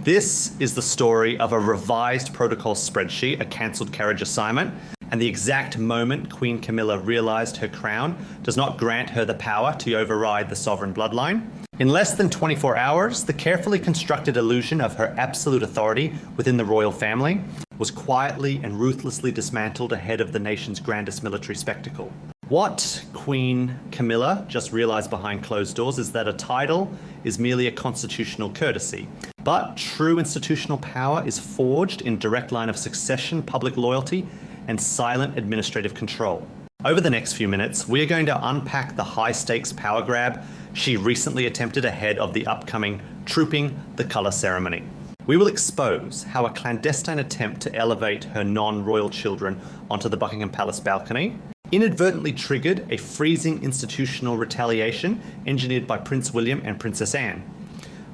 This is the story of a revised protocol spreadsheet, a cancelled carriage assignment, and the exact moment Queen Camilla realised her crown does not grant her the power to override the sovereign bloodline. In less than 24 hours, the carefully constructed illusion of her absolute authority within the royal family was quietly and ruthlessly dismantled ahead of the nation's grandest military spectacle. What Queen Camilla just realised behind closed doors is that a title is merely a constitutional courtesy. But true institutional power is forged in direct line of succession, public loyalty, and silent administrative control. Over the next few minutes, we are going to unpack the high-stakes power grab she recently attempted ahead of the upcoming Trooping the Colour ceremony. We will expose how a clandestine attempt to elevate her non-royal children onto the Buckingham Palace balcony inadvertently triggered a freezing institutional retaliation engineered by Prince William and Princess Anne.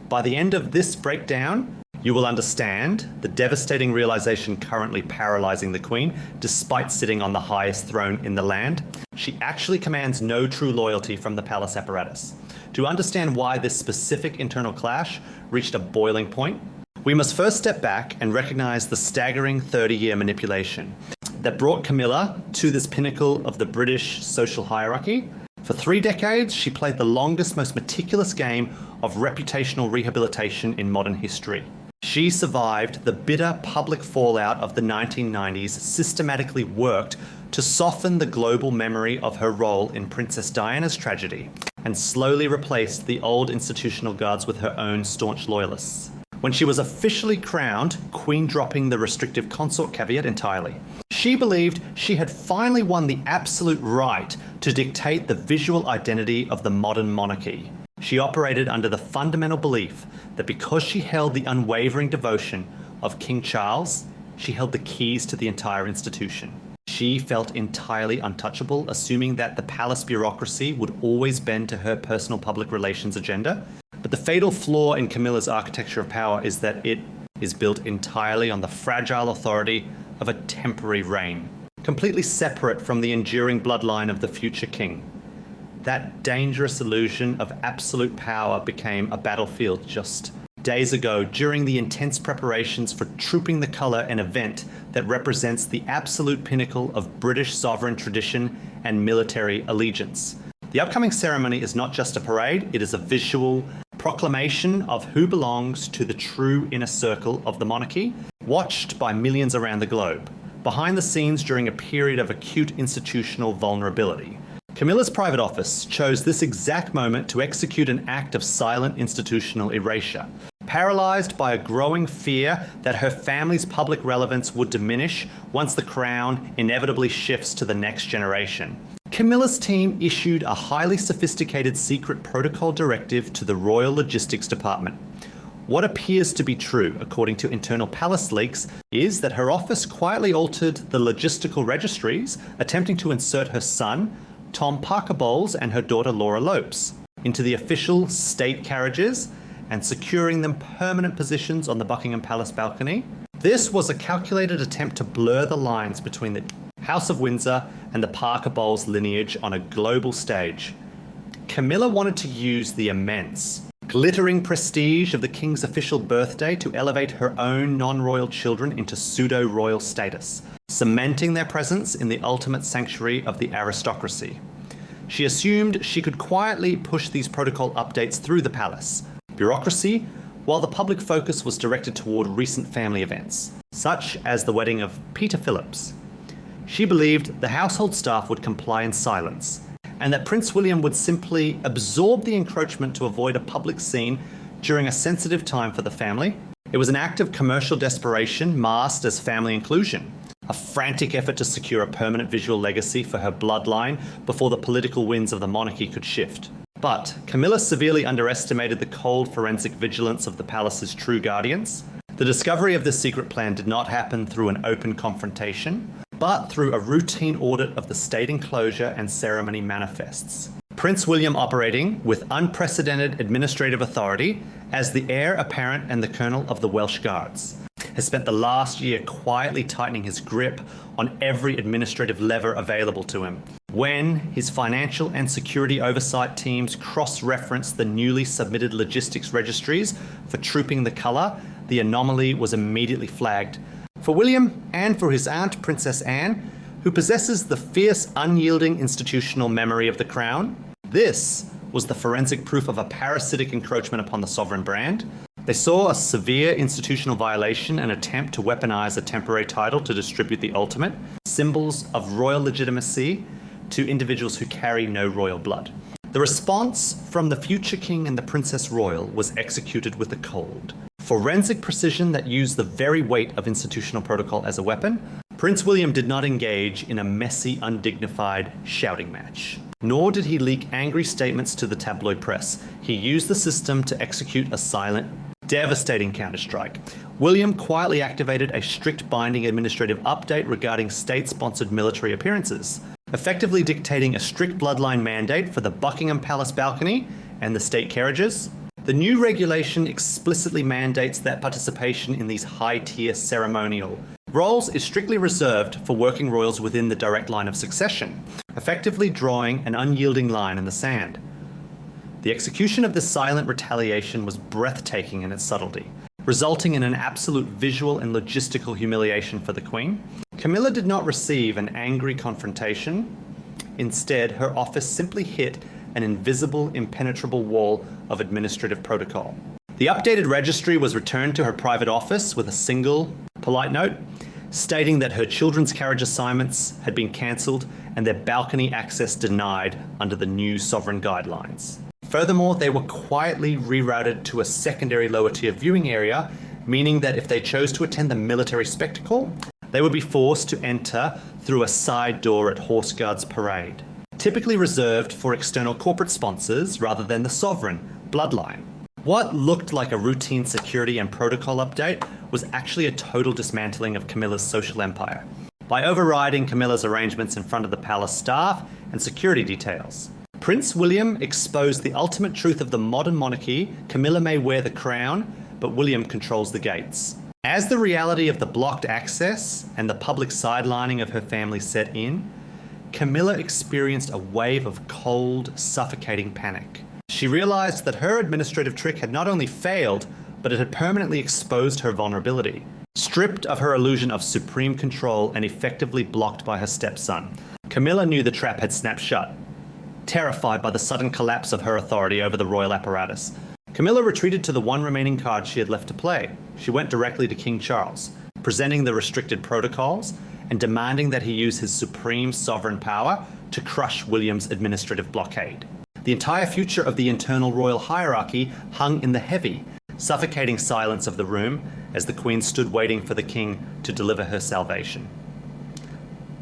By the end of this breakdown, you will understand the devastating realization currently paralyzing the Queen, despite sitting on the highest throne in the land. She actually commands no true loyalty from the palace apparatus. To understand why this specific internal clash reached a boiling point, we must first step back and recognize the staggering 30-year manipulation that brought Camilla to this pinnacle of the British social hierarchy. For 3 decades, she played the longest, most meticulous game of reputational rehabilitation in modern history. She survived the bitter public fallout of the 1990s, systematically worked to soften the global memory of her role in Princess Diana's tragedy, and slowly replaced the old institutional guards with her own staunch loyalists. When she was officially crowned, Queen dropping the restrictive consort caveat entirely, she believed she had finally won the absolute right to dictate the visual identity of the modern monarchy. She operated under the fundamental belief that because she held the unwavering devotion of King Charles, she held the keys to the entire institution. She felt entirely untouchable, assuming that the palace bureaucracy would always bend to her personal public relations agenda. But the fatal flaw in Camilla's architecture of power is that it is built entirely on the fragile authority of a temporary reign, completely separate from the enduring bloodline of the future king. That dangerous illusion of absolute power became a battlefield just days ago during the intense preparations for Trooping the Colour, an event that represents the absolute pinnacle of British sovereign tradition and military allegiance. The upcoming ceremony is not just a parade, it is a visual proclamation of who belongs to the true inner circle of the monarchy, watched by millions around the globe, behind the scenes during a period of acute institutional vulnerability. Camilla's private office chose this exact moment to execute an act of silent institutional erasure, paralyzed by a growing fear that her family's public relevance would diminish once the crown inevitably shifts to the next generation. Camilla's team issued a highly sophisticated secret protocol directive to the Royal Logistics Department. What appears to be true, according to internal palace leaks, is that her office quietly altered the logistical registries, attempting to insert her son, Tom Parker Bowles, and her daughter Laura Lopes into the official state carriages and securing them permanent positions on the Buckingham Palace balcony. This was a calculated attempt to blur the lines between the House of Windsor and the Parker Bowles lineage on a global stage. Camilla wanted to use the immense, glittering prestige of the king's official birthday to elevate her own non-royal children into pseudo-royal status, cementing their presence in the ultimate sanctuary of the aristocracy. She assumed she could quietly push these protocol updates through the palace bureaucracy, while the public focus was directed toward recent family events, such as the wedding of Peter Phillips. She believed the household staff would comply in silence, and that Prince William would simply absorb the encroachment to avoid a public scene during a sensitive time for the family. It was an act of commercial desperation masked as family inclusion, a frantic effort to secure a permanent visual legacy for her bloodline before the political winds of the monarchy could shift. But Camilla severely underestimated the cold forensic vigilance of the palace's true guardians. The discovery of this secret plan did not happen through an open confrontation, but through a routine audit of the state enclosure and ceremony manifests. Prince William, operating with unprecedented administrative authority as the heir apparent and the colonel of the Welsh Guards, has spent the last year quietly tightening his grip on every administrative lever available to him. When his financial and security oversight teams cross-referenced the newly submitted logistics registries for Trooping the Colour, the anomaly was immediately flagged. For William, and for his aunt, Princess Anne, who possesses the fierce, unyielding institutional memory of the crown, this was the forensic proof of a parasitic encroachment upon the sovereign brand. They saw a severe institutional violation and attempt to weaponize a temporary title to distribute the ultimate, symbols of royal legitimacy, to individuals who carry no royal blood. The response from the future king and the Princess Royal was executed with a cold forensic precision that used the very weight of institutional protocol as a weapon. Prince William did not engage in a messy, undignified shouting match. Nor did he leak angry statements to the tabloid press. He used the system to execute a silent, devastating counterstrike. William quietly activated a strict binding administrative update regarding state-sponsored military appearances, effectively dictating a strict bloodline mandate for the Buckingham Palace balcony and the State Carriages. The new regulation explicitly mandates that participation in these high-tier ceremonial roles is strictly reserved for working royals within the direct line of succession, effectively drawing an unyielding line in the sand. The execution of this silent retaliation was breathtaking in its subtlety, resulting in an absolute visual and logistical humiliation for the Queen. Camilla did not receive an angry confrontation. Instead, her office simply hit an invisible, impenetrable wall of administrative protocol. The updated registry was returned to her private office with a single, polite note, stating that her children's carriage assignments had been cancelled and their balcony access denied under the new sovereign guidelines. Furthermore, they were quietly rerouted to a secondary lower tier viewing area, meaning that if they chose to attend the military spectacle, they would be forced to enter through a side door at Horse Guards Parade, typically reserved for external corporate sponsors rather than the sovereign bloodline. What looked like a routine security and protocol update was actually a total dismantling of Camilla's social empire, by overriding Camilla's arrangements in front of the palace staff and security details. Prince William exposed the ultimate truth of the modern monarchy. Camilla may wear the crown, but William controls the gates. As the reality of the blocked access and the public sidelining of her family set in, Camilla experienced a wave of cold, suffocating panic. She realized that her administrative trick had not only failed, but it had permanently exposed her vulnerability. Stripped of her illusion of supreme control and effectively blocked by her stepson, Camilla knew the trap had snapped shut. Terrified by the sudden collapse of her authority over the royal apparatus, Camilla retreated to the one remaining card she had left to play. She went directly to King Charles, presenting the restricted protocols and demanding that he use his supreme sovereign power to crush William's administrative blockade. The entire future of the internal royal hierarchy hung in the heavy, suffocating silence of the room as the Queen stood waiting for the King to deliver her salvation.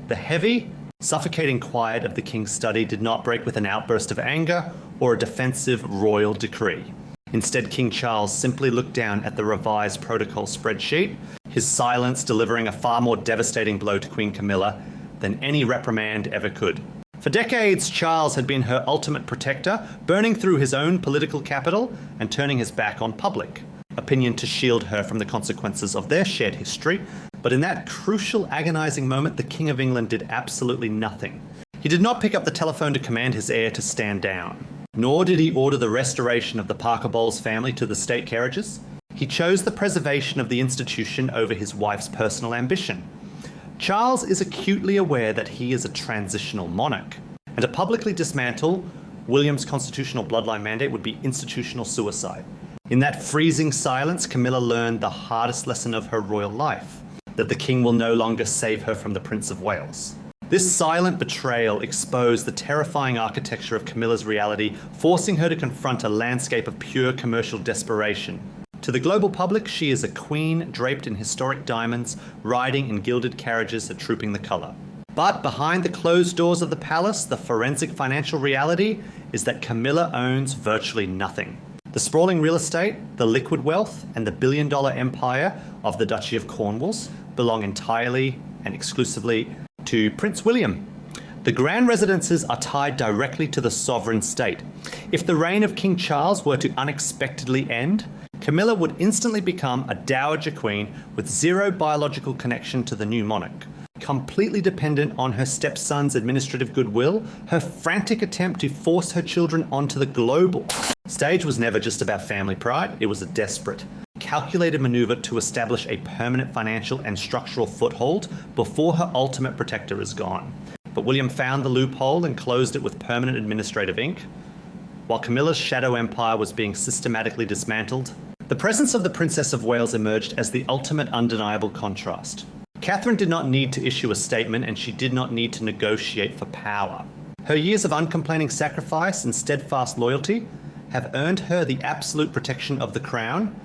The heavy, suffocating quiet of the King's study did not break with an outburst of anger or a defensive royal decree. Instead, King Charles simply looked down at the revised protocol spreadsheet, his silence delivering a far more devastating blow to Queen Camilla than any reprimand ever could. For decades, Charles had been her ultimate protector, burning through his own political capital and turning his back on public opinion to shield her from the consequences of their shared history. But in that crucial, agonizing moment, the King of England did absolutely nothing. He did not pick up the telephone to command his heir to stand down, nor did he order the restoration of the Parker Bowles family to the State Carriages. He chose the preservation of the institution over his wife's personal ambition. Charles is acutely aware that he is a transitional monarch, and to publicly dismantle William's constitutional bloodline mandate would be institutional suicide. In that freezing silence, Camilla learned the hardest lesson of her royal life, that the king will no longer save her from the Prince of Wales. This silent betrayal exposed the terrifying architecture of Camilla's reality, forcing her to confront a landscape of pure commercial desperation. To the global public, she is a queen draped in historic diamonds, riding in gilded carriages and trooping the colour. But behind the closed doors of the palace, the forensic financial reality is that Camilla owns virtually nothing. The sprawling real estate, the liquid wealth, and the billion-dollar empire of the Duchy of Cornwall belong entirely and exclusively to Prince William. The grand residences are tied directly to the sovereign state. If the reign of King Charles were to unexpectedly end, Camilla would instantly become a dowager queen with zero biological connection to the new monarch. Completely dependent on her stepson's administrative goodwill, her frantic attempt to force her children onto the global stage was never just about family pride, it was a desperate, calculated maneuver to establish a permanent financial and structural foothold before her ultimate protector is gone. But William found the loophole and closed it with permanent administrative ink. While Camilla's shadow empire was being systematically dismantled, the presence of the Princess of Wales emerged as the ultimate undeniable contrast. Catherine did not need to issue a statement, and she did not need to negotiate for power. Her years of uncomplaining sacrifice and steadfast loyalty have earned her the absolute protection of the crown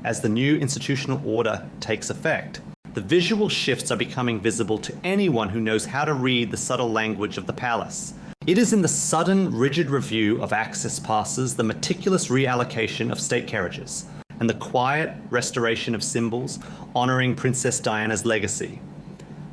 as the new institutional order takes effect. The visual shifts are becoming visible to anyone who knows how to read the subtle language of the palace. It is in the sudden, rigid review of access passes, the meticulous reallocation of state carriages, and the quiet restoration of symbols honouring Princess Diana's legacy.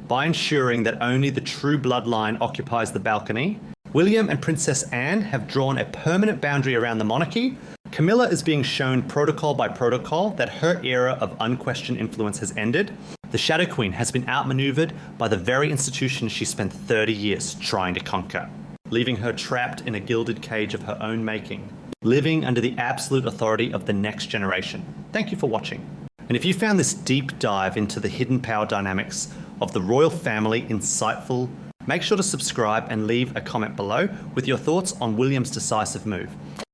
By ensuring that only the true bloodline occupies the balcony, William and Princess Anne have drawn a permanent boundary around the monarchy. Camilla is being shown protocol by protocol that her era of unquestioned influence has ended. The Shadow Queen has been outmaneuvered by the very institution she spent 30 years trying to conquer, leaving her trapped in a gilded cage of her own making, living under the absolute authority of the next generation. Thank you for watching. And if you found this deep dive into the hidden power dynamics of the royal family insightful, make sure to subscribe and leave a comment below with your thoughts on William's decisive move.